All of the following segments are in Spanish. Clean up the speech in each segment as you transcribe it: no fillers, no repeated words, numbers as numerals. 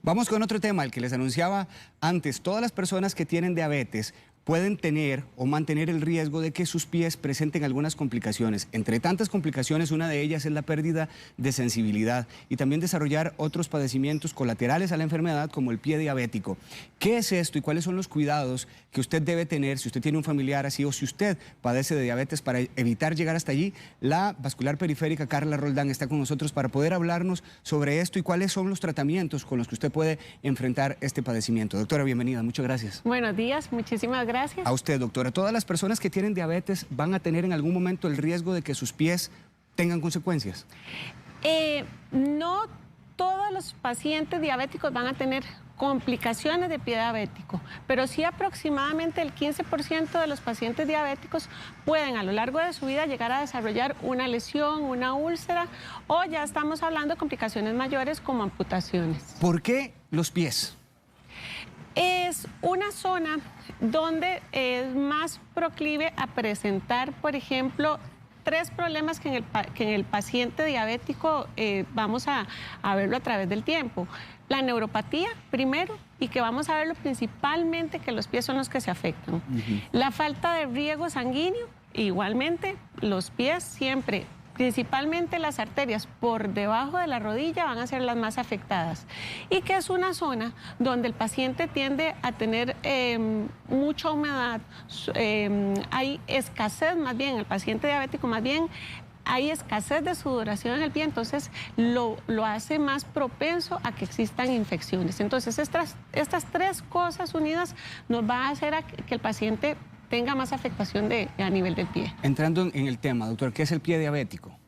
Vamos con otro tema, el que les anunciaba antes. Todas las personas que tienen diabetes pueden tener o mantener el riesgo de que sus pies presenten algunas complicaciones. Entre tantas complicaciones, una de ellas es la pérdida de sensibilidad y también desarrollar otros padecimientos colaterales a la enfermedad como el pie diabético. ¿Qué es esto y cuáles son los cuidados que usted debe tener si usted tiene un familiar así o si usted padece de diabetes para evitar llegar hasta allí? La vascular periférica Carla Roldán está con nosotros para poder hablarnos sobre esto y cuáles son los tratamientos con los que usted puede enfrentar este padecimiento. Doctora, bienvenida, muchas gracias. Buenos días, muchísimas gracias. A usted, doctora. Todas las personas que tienen diabetes van a tener en algún momento el riesgo de que sus pies tengan consecuencias. No todos los pacientes diabéticos van a tener complicaciones de pie diabético, pero sí aproximadamente el 15% de los pacientes diabéticos pueden a lo largo de su vida llegar a desarrollar una lesión, una úlcera, o ya estamos hablando de complicaciones mayores como amputaciones. ¿Por qué los pies? Es una zona donde es más proclive a presentar, por ejemplo, tres problemas que en el paciente diabético vamos a verlo a través del tiempo. La neuropatía, primero, y que vamos a verlo principalmente que los pies son los que se afectan. La falta de riego sanguíneo, igualmente, los pies siempre, principalmente las arterias por debajo de la rodilla van a ser las más afectadas, y que es una zona donde el paciente tiende a tener mucha humedad, hay escasez más bien, el paciente diabético más bien, hay escasez de sudoración en el pie, entonces lo hace más propenso a que existan infecciones. Entonces estas tres cosas unidas nos va a hacer a que el paciente tenga más afectación a nivel del pie. Entrando en el tema, doctor, ¿qué es el pie diabético?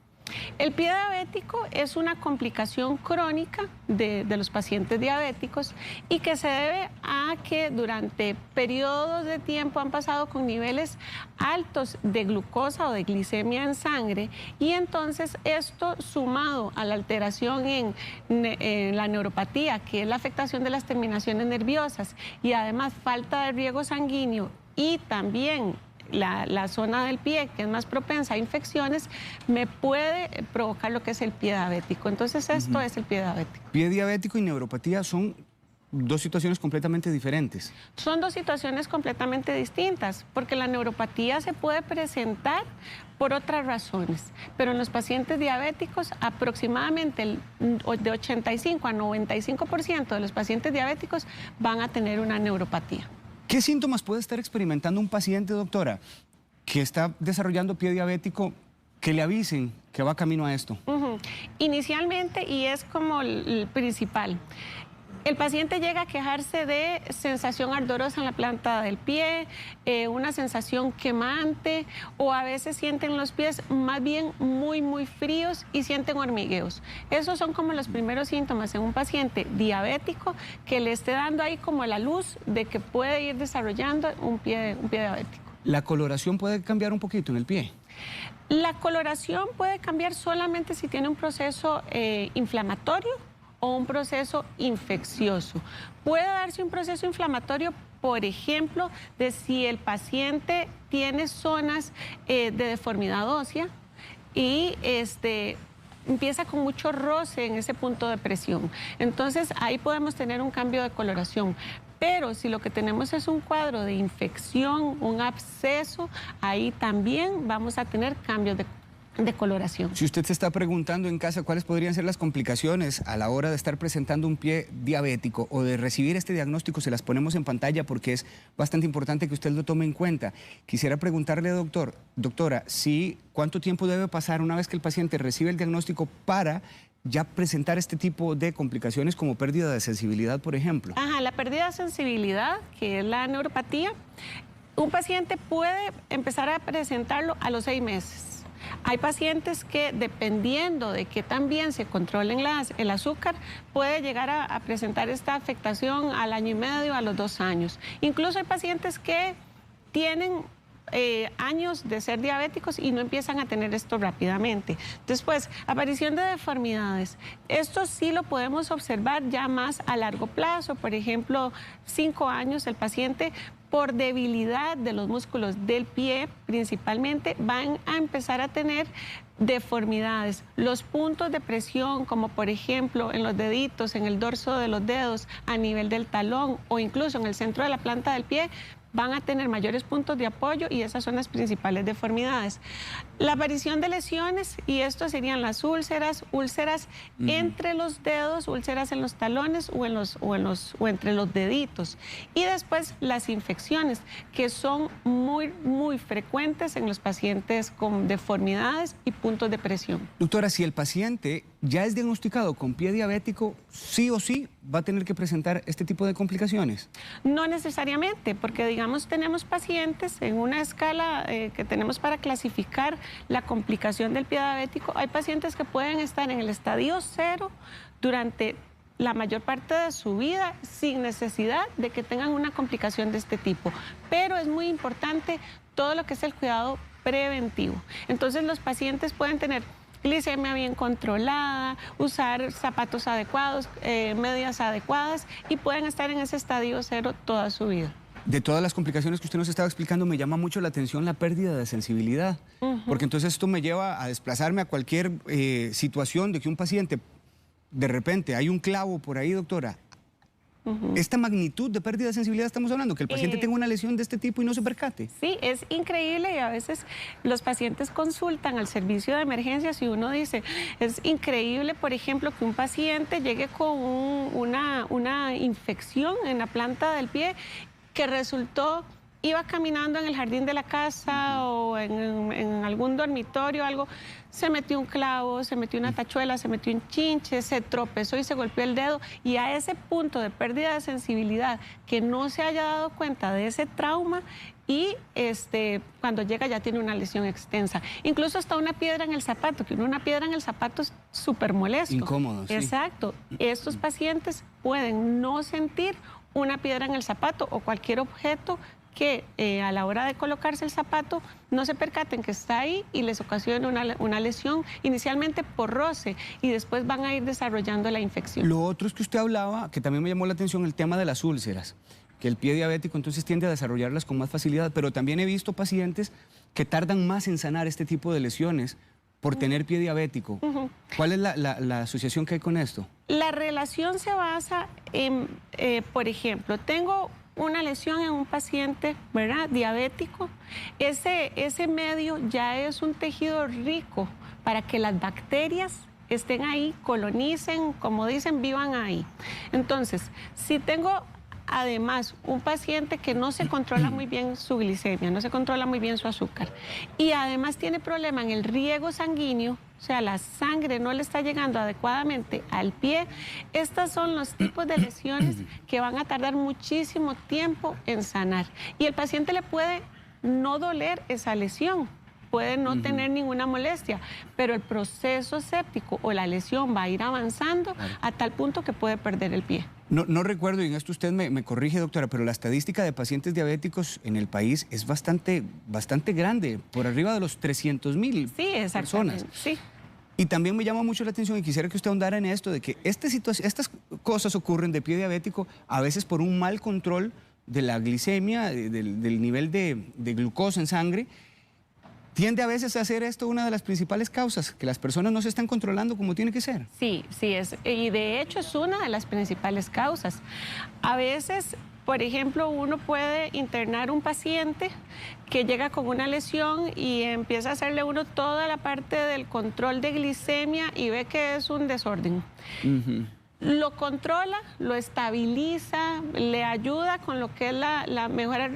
El pie diabético es una complicación crónica de los pacientes diabéticos y que se debe a que durante periodos de tiempo han pasado con niveles altos de glucosa o de glicemia en sangre, y entonces esto sumado a la alteración en la neuropatía, que es la afectación de las terminaciones nerviosas, y además falta de riego sanguíneo y también la zona del pie, que es más propensa a infecciones, me puede provocar lo que es el pie diabético. Entonces esto es el pie diabético. Pie diabético y neuropatía son dos situaciones completamente diferentes. Son dos situaciones completamente distintas, porque la neuropatía se puede presentar por otras razones, pero en los pacientes diabéticos aproximadamente de 85 a 95% de los pacientes diabéticos van a tener una neuropatía. ¿Qué síntomas puede estar experimentando un paciente, doctora, que está desarrollando pie diabético, que le avisen que va camino a esto? Inicialmente, y es como el principal, el paciente llega a quejarse de sensación ardorosa en la planta del pie, una sensación quemante, o a veces sienten los pies más bien muy fríos y sienten hormigueos. Esos son como los primeros síntomas en un paciente diabético que le esté dando ahí como la luz de que puede ir desarrollando un pie diabético. ¿La coloración puede cambiar un poquito en el pie? La coloración puede cambiar solamente si tiene un proceso inflamatorio o un proceso infeccioso. Puede darse un proceso inflamatorio, por ejemplo, de si el paciente tiene zonas de deformidad ósea y empieza con mucho roce en ese punto de presión. Entonces ahí podemos tener un cambio de coloración. Pero si lo que tenemos es un cuadro de infección, un absceso, ahí también vamos a tener cambios de coloración. Si usted se está preguntando en casa cuáles podrían ser las complicaciones a la hora de estar presentando un pie diabético o de recibir este diagnóstico, se las ponemos en pantalla porque es bastante importante que usted lo tome en cuenta. Quisiera preguntarle, doctora, ¿cuánto tiempo debe pasar una vez que el paciente recibe el diagnóstico para ya presentar este tipo de complicaciones como pérdida de sensibilidad, por ejemplo? La pérdida de sensibilidad, que es la neuropatía, un paciente puede empezar a presentarlo a los 6 meses. Hay pacientes que, dependiendo de que también se controlen el azúcar, puede llegar a presentar esta afectación al año y medio, a los 2 años. Incluso hay pacientes que tienen años de ser diabéticos y no empiezan a tener esto rápidamente. Después, aparición de deformidades. Esto sí lo podemos observar ya más a largo plazo. Por ejemplo, 5 años el paciente por debilidad de los músculos del pie, principalmente, van a empezar a tener deformidades. Los puntos de presión, como por ejemplo en los deditos, en el dorso de los dedos, a nivel del talón o incluso en el centro de la planta del pie, van a tener mayores puntos de apoyo y esas son las principales deformidades. La aparición de lesiones, y esto serían las úlceras, úlceras entre los dedos, úlceras en los talones o entre los deditos. Y después las infecciones, que son muy frecuentes en los pacientes con deformidades y puntos de presión. Doctora, si el paciente ya es diagnosticado con pie diabético, sí o sí va a tener que presentar este tipo de complicaciones. No necesariamente, porque digamos tenemos pacientes en una escala que tenemos para clasificar la complicación del pie diabético. Hay pacientes que pueden estar en el estadio 0 durante la mayor parte de su vida sin necesidad de que tengan una complicación de este tipo. Pero es muy importante todo lo que es el cuidado preventivo. Entonces los pacientes pueden tener glicemia bien controlada, usar zapatos adecuados, medias adecuadas y pueden estar en ese estadio 0 toda su vida. De todas las complicaciones que usted nos estaba explicando, me llama mucho la atención la pérdida de sensibilidad, porque entonces esto me lleva a desplazarme a cualquier situación de que un paciente, de repente, hay un clavo por ahí, doctora. Esta magnitud de pérdida de sensibilidad estamos hablando, que el paciente tenga una lesión de este tipo y no se percate. Sí, es increíble y a veces los pacientes consultan al servicio de emergencias y uno dice, es increíble, por ejemplo, que un paciente llegue con una infección en la planta del pie que resultó, iba caminando en el jardín de la casa o en algún dormitorio, algo, se metió un clavo, se metió una tachuela, se metió un chinche, se tropezó y se golpeó el dedo, y a ese punto de pérdida de sensibilidad que no se haya dado cuenta de ese trauma y cuando llega ya tiene una lesión extensa. Incluso hasta una piedra en el zapato, que una piedra en el zapato es súper molesto. Incómodo, sí. Exacto. Estos pacientes pueden no sentir una piedra en el zapato o cualquier objeto que a la hora de colocarse el zapato no se percaten que está ahí y les ocasiona una lesión inicialmente por roce y después van a ir desarrollando la infección. Lo otro es que usted hablaba, que también me llamó la atención, el tema de las úlceras, que el pie diabético entonces tiende a desarrollarlas con más facilidad, pero también he visto pacientes que tardan más en sanar este tipo de lesiones por tener pie diabético. ¿Cuál es la asociación que hay con esto? La relación se basa en, por ejemplo, tengo una lesión en un paciente, ¿verdad?, diabético. Ese medio ya es un tejido rico para que las bacterias estén ahí, colonicen, como dicen, vivan ahí. Entonces, si tengo además un paciente que no se controla muy bien su glicemia, no se controla muy bien su azúcar y además tiene problema en el riego sanguíneo, o sea, la sangre no le está llegando adecuadamente al pie, estos son los tipos de lesiones que van a tardar muchísimo tiempo en sanar. Y el paciente le puede no doler esa lesión, puede no tener ninguna molestia, pero el proceso séptico o la lesión va a ir avanzando a tal punto que puede perder el pie. No recuerdo, y en esto usted me corrige, doctora, pero la estadística de pacientes diabéticos en el país es bastante grande, por arriba de los 300,000 personas. Sí. Y también me llama mucho la atención, y quisiera que usted ahondara en esto, de que estas cosas ocurren de pie diabético a veces por un mal control de la glicemia, del nivel de glucosa en sangre. Tiende a veces a ser esto una de las principales causas, que las personas no se están controlando como tiene que ser. Sí, y de hecho es una de las principales causas. A veces, por ejemplo, uno puede internar un paciente que llega con una lesión y empieza a hacerle uno toda la parte del control de glicemia y ve que es un desorden. Lo controla, lo estabiliza, le ayuda con lo que es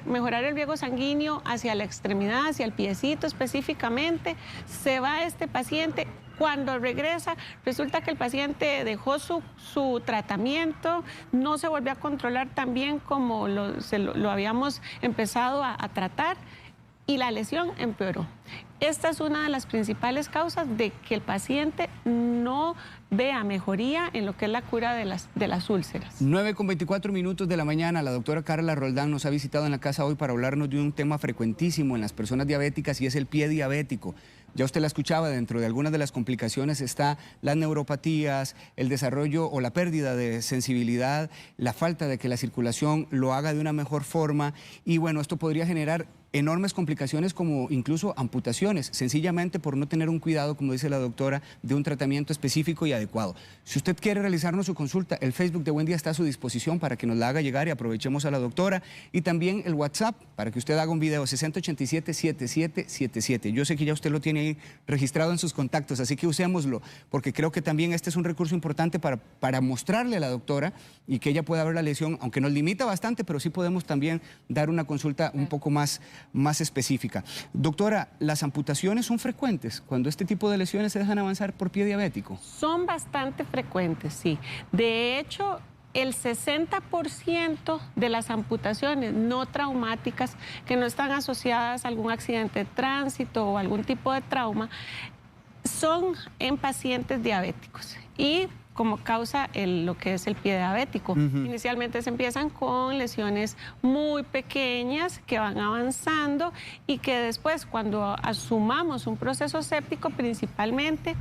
mejorar el riego sanguíneo hacia la extremidad, hacia el piecito específicamente. Se va este paciente. Cuando regresa, resulta que el paciente dejó su tratamiento, no se volvió a controlar tan bien como lo habíamos empezado a tratar y la lesión empeoró. Esta es una de las principales causas de que el paciente no vea mejoría en lo que es la cura de las úlceras. 9:24 de la mañana, la doctora Carla Roldán nos ha visitado en la casa hoy para hablarnos de un tema frecuentísimo en las personas diabéticas y es el pie diabético. Ya usted la escuchaba, dentro de algunas de las complicaciones está las neuropatías, el desarrollo o la pérdida de sensibilidad, la falta de que la circulación lo haga de una mejor forma y bueno, esto podría generar enormes complicaciones como incluso amputaciones, sencillamente por no tener un cuidado, como dice la doctora, de un tratamiento específico y adecuado. Si usted quiere realizarnos su consulta, el Facebook de Buen Día está a su disposición para que nos la haga llegar y aprovechemos a la doctora, y también el WhatsApp para que usted haga un video, 6087-7777. Yo sé que ya usted lo tiene ahí registrado en sus contactos, así que usémoslo, porque creo que también este es un recurso importante para mostrarle a la doctora y que ella pueda ver la lesión, aunque nos limita bastante, pero sí podemos también dar una consulta un poco más específica. Doctora, ¿las amputaciones son frecuentes cuando este tipo de lesiones se dejan avanzar por pie diabético? Son bastante frecuentes, sí. De hecho, el 60% de las amputaciones no traumáticas que no están asociadas a algún accidente de tránsito o algún tipo de trauma son en pacientes diabéticos y como causa lo que es el pie diabético. Inicialmente se empiezan con lesiones muy pequeñas que van avanzando y que después, cuando asumamos un proceso séptico principalmente,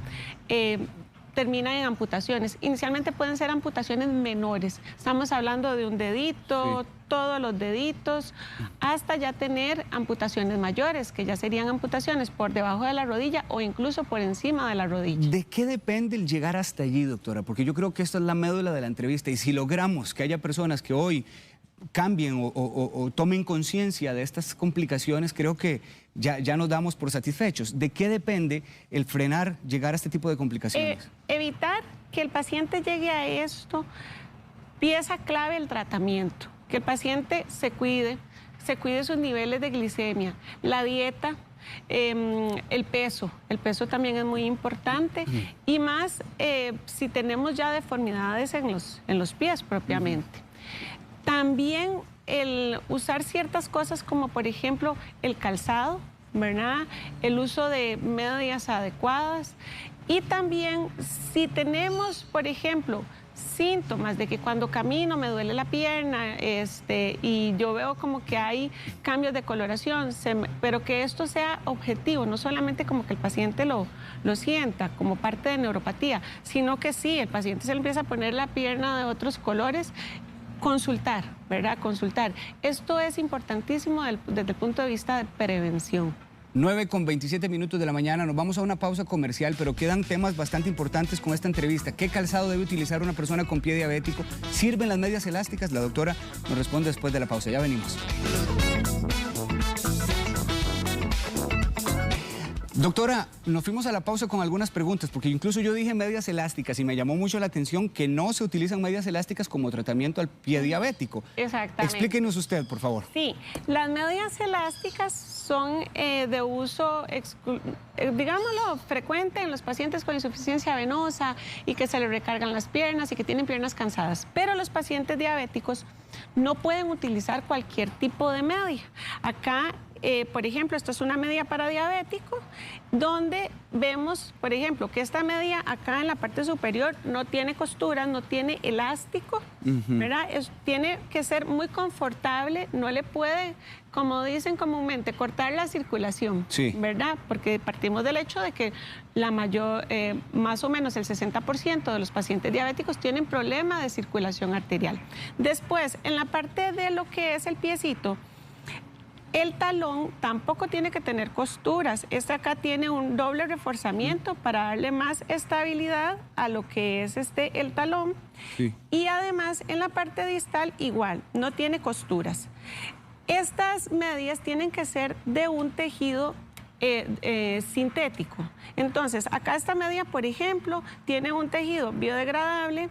terminan en amputaciones. Inicialmente pueden ser amputaciones menores. Estamos hablando de un dedito, sí, todos los deditos, hasta ya tener amputaciones mayores, que ya serían amputaciones por debajo de la rodilla o incluso por encima de la rodilla. ¿De qué depende el llegar hasta allí, doctora? Porque yo creo que esta es la médula de la entrevista y si logramos que haya personas que hoy cambien o tomen conciencia de estas complicaciones, creo que ya nos damos por satisfechos. ¿De qué depende el frenar, llegar a este tipo de complicaciones? Evitar que el paciente llegue a esto, pieza clave el tratamiento, que el paciente se cuide sus niveles de glicemia, la dieta, el peso también es muy importante y más si tenemos ya deformidades en los pies propiamente. También el usar ciertas cosas como por ejemplo el calzado, ¿verdad? El uso de medias adecuadas y también si tenemos, por ejemplo, síntomas de que cuando camino me duele la pierna y yo veo como que hay cambios de coloración, pero que esto sea objetivo, no solamente como que el paciente lo sienta como parte de neuropatía, sino que sí, el paciente se le empieza a poner la pierna de otros colores. Consultar, ¿verdad? Consultar. Esto es importantísimo desde el punto de vista de prevención. 9:27 de la mañana, nos vamos a una pausa comercial, pero quedan temas bastante importantes con esta entrevista. ¿Qué calzado debe utilizar una persona con pie diabético? ¿Sirven las medias elásticas? La doctora nos responde después de la pausa. Ya venimos. Doctora, nos fuimos a la pausa con algunas preguntas, porque incluso yo dije medias elásticas y me llamó mucho la atención que no se utilizan medias elásticas como tratamiento al pie diabético. Exactamente. Explíquenos usted, por favor. Sí, las medias elásticas son de uso, digámoslo, frecuente en los pacientes con insuficiencia venosa y que se les recargan las piernas y que tienen piernas cansadas. Pero los pacientes diabéticos no pueden utilizar cualquier tipo de media. Acá, por ejemplo, esto es una media para diabético, donde vemos, por ejemplo, que esta media acá en la parte superior no tiene costuras, no tiene elástico, ¿verdad? Tiene que ser muy confortable, no le puede, como dicen comúnmente, cortar la circulación, sí, ¿verdad? Porque partimos del hecho de que más o menos el 60% de los pacientes diabéticos tienen problema de circulación arterial. Después, en la parte de lo que es el piecito, el talón tampoco tiene que tener costuras. Este acá tiene un doble reforzamiento para darle más estabilidad a lo que es el talón. Sí. Y además en la parte distal igual, no tiene costuras. Estas medias tienen que ser de un tejido sintético. Entonces, acá esta media, por ejemplo, tiene un tejido biodegradable,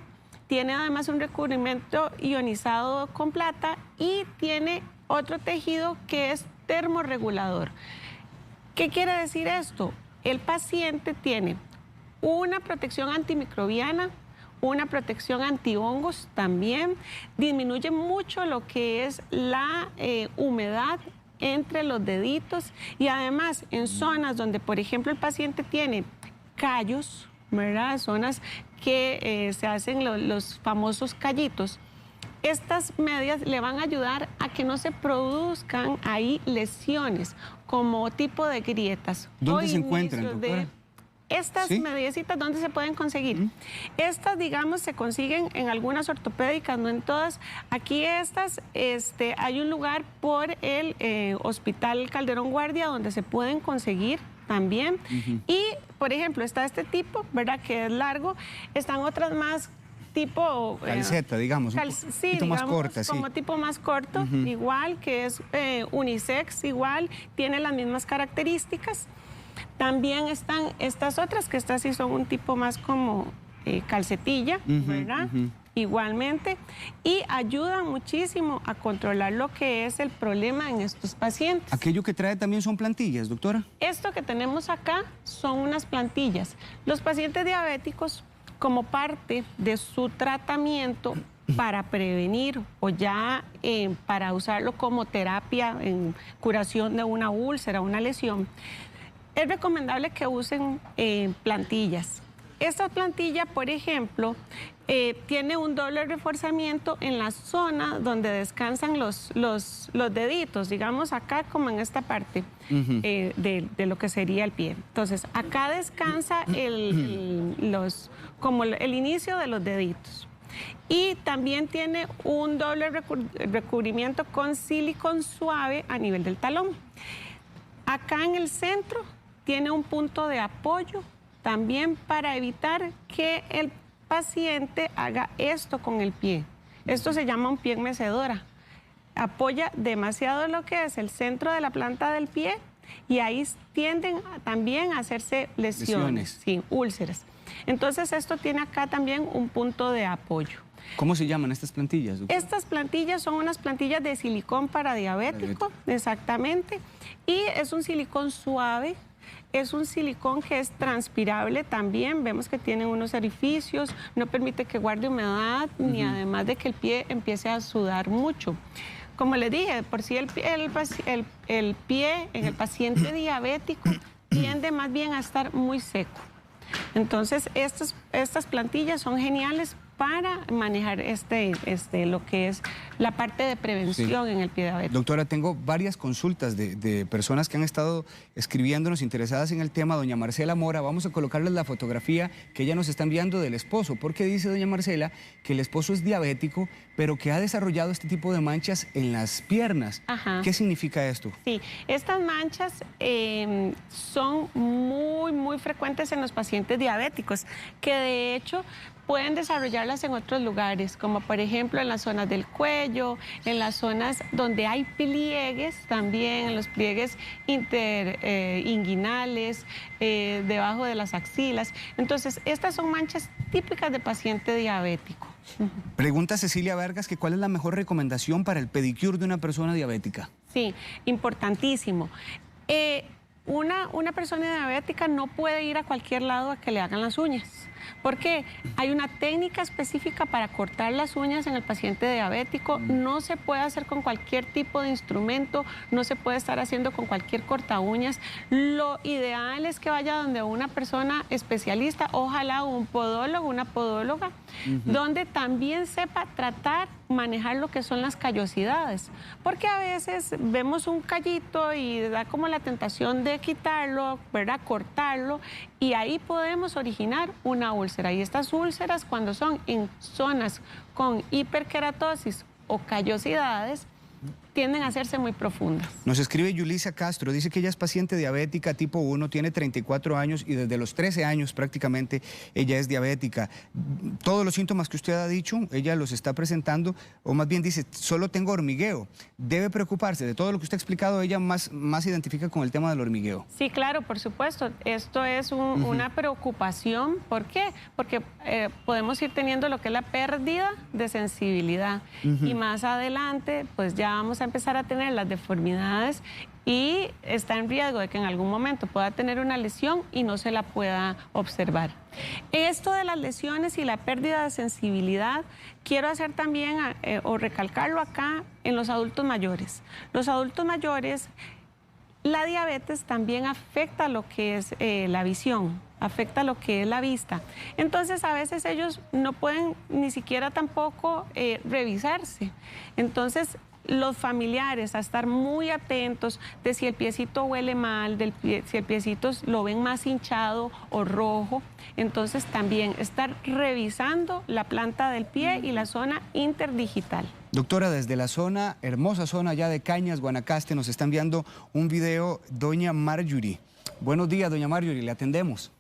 tiene además un recubrimiento ionizado con plata y tiene otro tejido que es termorregulador. ¿Qué quiere decir esto? El paciente tiene una protección antimicrobiana, una protección antihongos también, disminuye mucho lo que es la humedad entre los deditos y además en zonas donde, por ejemplo, el paciente tiene callos, ¿verdad? Zonas que se hacen los famosos callitos. Estas medias le van a ayudar a que no se produzcan ahí lesiones como tipo de grietas. ¿Dónde se encuentran, doctora? Estas mediecitas, ¿dónde se pueden conseguir? Estas, digamos, se consiguen en algunas ortopédicas, no en todas. Aquí estas, hay un lugar por el Hospital Calderón Guardia donde se pueden conseguir también. Y, por ejemplo, está este tipo, ¿verdad?, que es largo. Están otras más tipo... calceta, digamos, un poquito más corta, como tipo más corto, igual, que es unisex, igual, tiene las mismas características. También están estas otras, que estas sí son un tipo más como calcetilla, ¿verdad? Igualmente, y ayudan muchísimo a controlar lo que es el problema en estos pacientes. ¿Aquello que trae también son plantillas, doctora? Esto que tenemos acá son unas plantillas. Los pacientes diabéticos, como parte de su tratamiento para prevenir o ya para usarlo como terapia en curación de una úlcera, una lesión, es recomendable que usen plantillas. Esta plantilla, por ejemplo, tiene un doble reforzamiento en la zona donde descansan los deditos, digamos acá como en esta parte de lo que sería el pie. Entonces, acá descansa como el inicio de los deditos. Y también tiene un doble recubrimiento con silicón suave a nivel del talón. Acá en el centro tiene un punto de apoyo también para evitar que el paciente haga esto con el pie. Esto se llama un pie en mecedora. Apoya demasiado lo que es el centro de la planta del pie y ahí tienden también a hacerse lesiones. Sí, úlceras. Entonces esto tiene acá también un punto de apoyo. ¿Cómo se llaman estas plantillas, doctora? Estas plantillas son unas plantillas de silicón para diabético, exactamente, y es un silicón suave. Es un silicón que es transpirable también, vemos que tiene unos orificios, no permite que guarde humedad, ni además de que el pie empiece a sudar mucho. Como les dije, por si el pie en el paciente diabético tiende más bien a estar muy seco. Entonces, estas plantillas son geniales para manejar lo que es la parte de prevención en el pie diabético. Doctora, tengo varias consultas de personas que han estado escribiéndonos interesadas en el tema. Doña Marcela Mora, vamos a colocarles la fotografía que ella nos está enviando del esposo, porque dice doña Marcela que el esposo es diabético, pero que ha desarrollado este tipo de manchas en las piernas. ¿Qué significa esto? Sí, estas manchas son muy frecuentes en los pacientes diabéticos, que de hecho pueden desarrollarlas en otros lugares, como por ejemplo en las zonas del cuello, en las zonas donde hay pliegues también, en los pliegues interinguinales, debajo de las axilas. Entonces, estas son manchas típicas de paciente diabético. Pregunta Cecilia Vargas que ¿cuál es la mejor recomendación para el pedicure de una persona diabética? Sí, importantísimo. Una persona diabética no puede ir a cualquier lado a que le hagan las uñas. Porque hay una técnica específica para cortar las uñas en el paciente diabético. No se puede hacer con cualquier tipo de instrumento, no se puede estar haciendo con cualquier corta uñas. Lo ideal es que vaya donde una persona especialista, ojalá un podólogo, una podóloga, donde también sepa tratar, manejar lo que son las callosidades. Porque a veces vemos un callito y da como la tentación de quitarlo, ¿verdad?, cortarlo, y ahí podemos originar una úlcera. Y estas úlceras, cuando son en zonas con hiperkeratosis o callosidades, tienden a hacerse muy profundas. Nos escribe Yulisa Castro, dice que ella es paciente diabética tipo 1, tiene 34 años y desde los 13 años prácticamente ella es diabética. Todos los síntomas que usted ha dicho, ella los está presentando, o más bien dice, solo tengo hormigueo. Debe preocuparse de todo lo que usted ha explicado, ella más se identifica con el tema del hormigueo. Sí, claro, por supuesto. Esto es una preocupación. ¿Por qué? Porque podemos ir teniendo lo que es la pérdida de sensibilidad y más adelante pues ya vamos a empezar a tener las deformidades y está en riesgo de que en algún momento pueda tener una lesión y no se la pueda observar. Esto de las lesiones y la pérdida de sensibilidad, quiero hacer también o recalcarlo acá en los adultos mayores. Los adultos mayores, la diabetes también afecta lo que es la visión. afecta lo que es la vista. Entonces a veces ellos no pueden ni siquiera tampoco revisarse. Entonces los familiares a estar muy atentos de si el piecito huele mal, si el piecito lo ven más hinchado o rojo. Entonces también estar revisando la planta del pie y la zona interdigital. Doctora, desde la zona, hermosa zona ya de Cañas, Guanacaste, nos está enviando un video doña Marjorie. Buenos días, doña Marjorie, le atendemos.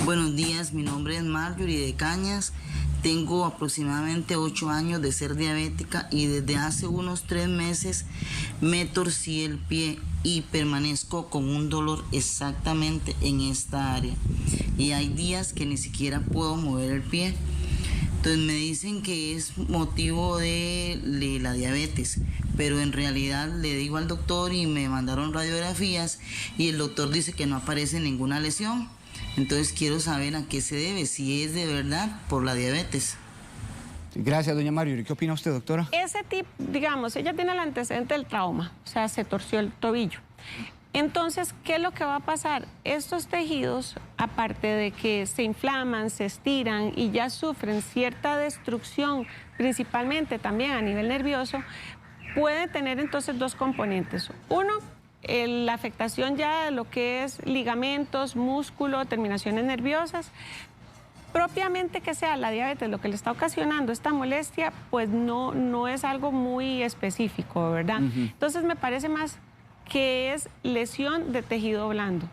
Buenos días, mi nombre es Marjorie de Cañas. Tengo aproximadamente 8 años de ser diabética y desde hace unos 3 meses me torcí el pie y permanezco con un dolor exactamente en esta área. Y hay días que ni siquiera puedo mover el pie. Entonces me dicen que es motivo de la diabetes, pero en realidad le digo al doctor y me mandaron radiografías y el doctor dice que no aparece ninguna lesión. Entonces quiero saber a qué se debe, si es de verdad por la diabetes. Gracias, doña Marjorie. ¿Qué opina usted, doctora? Ese tipo, digamos, ella tiene el antecedente del trauma, o sea, se torció el tobillo. Entonces, ¿qué es lo que va a pasar? Estos tejidos, aparte de que se inflaman, se estiran y ya sufren cierta destrucción, principalmente también a nivel nervioso, puede tener entonces dos componentes. Uno, la afectación ya de lo que es ligamentos, músculo, terminaciones nerviosas. Propiamente que sea la diabetes lo que le está ocasionando esta molestia, pues no es algo muy específico, ¿verdad? Entonces me parece más que es lesión de tejido blando.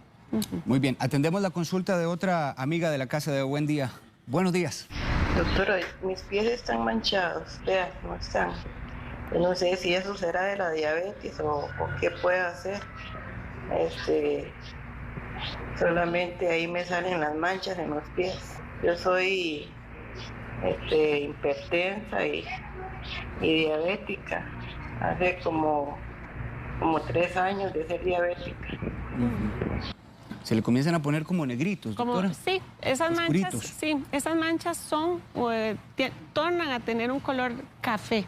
Muy bien, atendemos la consulta de otra amiga de la casa de Buen Día. Buenos días. Doctora, mis pies están manchados, vea, no están. Yo no sé si eso será de la diabetes o qué puedo hacer. Solamente ahí me salen las manchas en los pies. Yo soy hipertensa y diabética. Hace como 3 años de ser diabética. Se le comienzan a poner como negritos, doctora. Sí, esas manchas son, tornan a tener un color café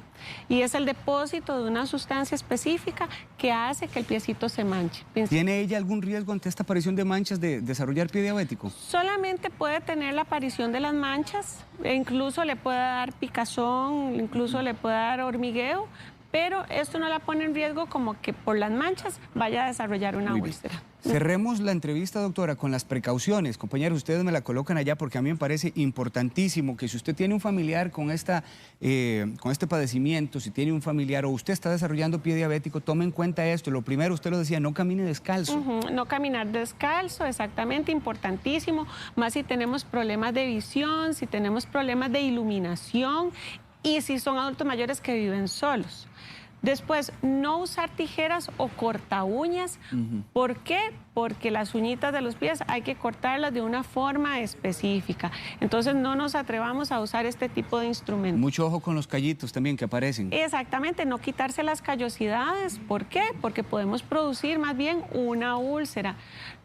y es el depósito de una sustancia específica que hace que el piecito se manche. ¿Tiene ella algún riesgo ante esta aparición de manchas de desarrollar pie diabético? Solamente puede tener la aparición de las manchas, e incluso le puede dar picazón, incluso le puede dar hormigueo, pero esto no la pone en riesgo como que por las manchas vaya a desarrollar una úlcera. Cerremos la entrevista, doctora, con las precauciones. Compañeros, ustedes me la colocan allá porque a mí me parece importantísimo que si usted tiene un familiar con este padecimiento, si tiene un familiar o usted está desarrollando pie diabético, tome en cuenta esto. Lo primero, usted lo decía, no camine descalzo. No caminar descalzo, exactamente, importantísimo. Más si tenemos problemas de visión, si tenemos problemas de iluminación y si son adultos mayores que viven solos. Después, no usar tijeras o corta uñas. ¿Por qué? Porque las uñitas de los pies hay que cortarlas de una forma específica. Entonces, no nos atrevamos a usar este tipo de instrumentos. Mucho ojo con los callitos también que aparecen. Exactamente, no quitarse las callosidades. ¿Por qué? Porque podemos producir más bien una úlcera.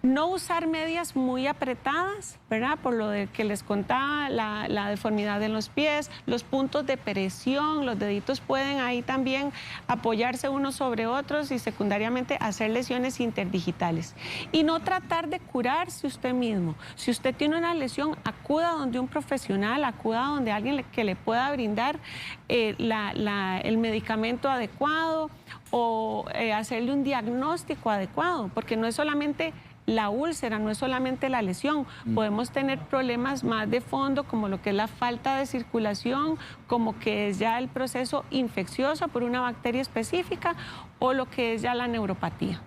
No usar medias muy apretadas, ¿verdad? Por lo de que les contaba, la deformidad en los pies, los puntos de presión, los deditos pueden ahí también apoyarse unos sobre otros y secundariamente hacer lesiones interdigitales. Y no tratar de curarse usted mismo. Si usted tiene una lesión, acuda donde un profesional, acuda donde alguien que le pueda brindar el medicamento adecuado o hacerle un diagnóstico adecuado, porque no es solamente la úlcera, no es solamente la lesión, podemos tener problemas más de fondo como lo que es la falta de circulación, como que es ya el proceso infeccioso por una bacteria específica o lo que es ya la neuropatía.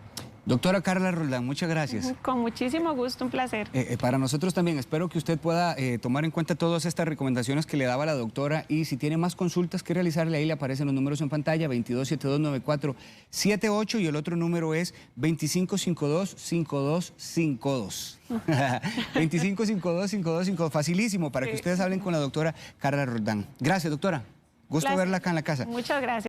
Doctora Carla Roldán, muchas gracias. Con muchísimo gusto, un placer. Para nosotros también, espero que usted pueda tomar en cuenta todas estas recomendaciones que le daba la doctora y si tiene más consultas que realizarle, ahí le aparecen los números en pantalla, 22729478 y el otro número es 2552-5252. 2552-5252, facilísimo para que ustedes hablen con la doctora Carla Roldán. Gracias, doctora. Gusto verla acá en la casa. Muchas gracias.